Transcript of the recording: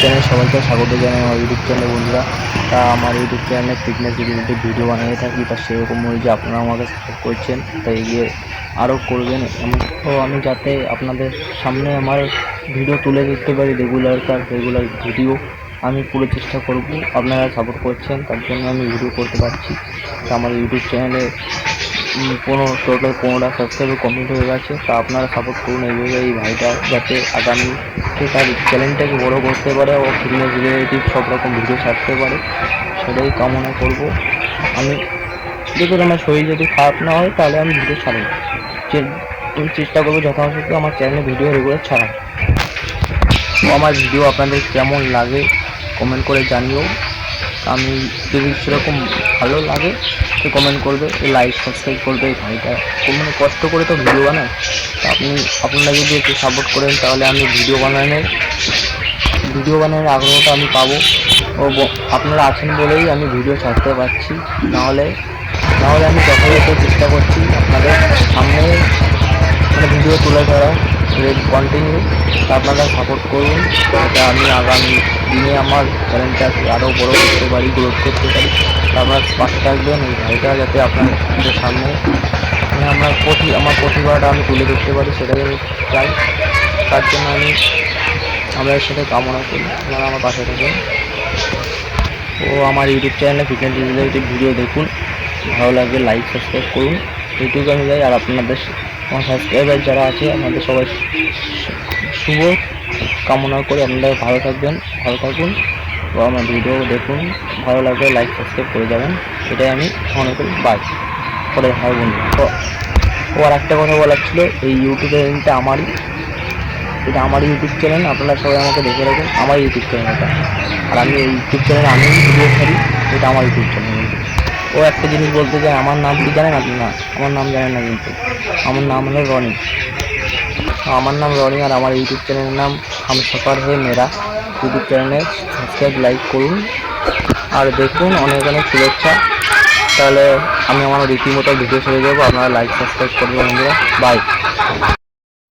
চ্যানেলে সবাইকে স্বাগত জানাই। আমার ইউটিউব চ্যানেলে বন্ধুরা, তা আমার ইউটিউব চ্যানেলে ফিটনেস রিলেটেড ভিডিও বানিয়ে থাকি, তা সেরকম যে আপনারা আমাকে সাপোর্ট করছেন, তাই এগিয়ে আরও করবেন। তো আমি যাতে আপনাদের সামনে আমার ভিডিও তুলে ধরতে পারি, রেগুলার ভিডিও আমি পুরো চেষ্টা করব। আপনারা সাপোর্ট করছেন, তার জন্য আমি ভিডিও করতে পারছি। তা আমার ইউটিউব চ্যানেলে টোটাল 15টা সাবস্ক্রাইবার কমপ্লিট হয়ে গেছে। তা আপনারা সাপোর্ট করুন এইভাবে, এই ভাইটা যাতে আগামীতে তার চ্যানেলটাকে বড় করতে পারে ও ফিটনেস রিলেটিভ সব রকম ভিডিও ছাড়তে পারে, সেটাই কামনা করব। আমি দেখুন, আমার শরীর যদি খারাপ না হয় তাহলে আমি ভিডিও ছাড়ব, চেষ্টা করবো যথাযথ আমার চ্যানেলে ভিডিও রেগুলার ছাড়া। তো আমার ভিডিও আপনাদের কেমন লাগে কমেন্ট করে জানিও। আমি যদি সেরকম ভালো লাগে তো কমেন্ট করবে, লাইক সাবস্ক্রাইব করবে। এই ভাইটা মানে কষ্ট করে তো ভিডিও বানায়, তো আপনারা যদি একটু সাপোর্ট করেন তাহলে আমি ভিডিও বানানোর আগ্রহটা আমি পাবো। ও আপনারা আছেন বলেই আমি ভিডিও ছাড়তে পারছি, নাহলে আমি যথাযথ চেষ্টা করছি আপনাদের সামনে মানে ভিডিও তুলে ধরা কন্টিনিউ। আপনারা সাপোর্ট করুন, যাতে আমি আগামী দিনে আমার চ্যানেলটাকে আরও বড় করতে পারি, গ্রোথ করতে পারি। আপনারা পাশে থাকবেন, এই ভাইটা যাতে আপনাদের সামনে মানে আমার প্রতিভাটা আমি তুলে ধরতে পারি, সেটাই আমি চাই। তার জন্য আমি আপনাদের সাথে কামনা করি আপনারা আমার পাশে থাকুন। ও আমার ইউটিউব চ্যানেলে ফিটনেস রিলেটেড ভিডিও দেখুন, ভালো লাগবে লাইক সাবস্ক্রাইব করুন, এইটুকু আমি চাই। আর আপনাদের আমার সাবস্ক্রাইবার যারা আছে আপনাদের সবাই শুভ কামনা করে আপনারা ভালো থাকুন ও আমার ভিডিও দেখুন, ভালো লাগলে লাইক সাবস্ক্রাইব করে যাবেন, এটাই আমি মনে করি। বাই, পরে হয় বন্ধু। তো আর একটা কথা বলার ছিল, এই ইউটিউব চ্যানেলটা এটা আমার ইউটিউব চ্যানেল, আপনারা সবাই আমাকে দেখে রাখুন, আমার ইউটিউব চ্যানেল এটা। আর আমি এই ইউটিউব চ্যানেলে আমি ভিডিও ছাড়ি, এটা আমার ইউটিউব চ্যানেল। ও একটা জিনিস বলতে চাই, আমার নাম কি জানেন আপনারা? আমার নাম জানেন না, কিন্তু আমার নাম হলো রনি। আর আমার ইউটিউব চ্যানেলের নাম হামসফর হে মেরা। ইউটিউব চ্যানেলে সাবস্ক্রাইব লাইক করুন আর দেখুন, অনেক শুভেচ্ছা। তাহলে আমি আমার রীতিমতো ভিডিও ছেড়ে দেবো, আপনারা লাইক সাবস্ক্রাইব করবেন বন্ধুরা। বাই।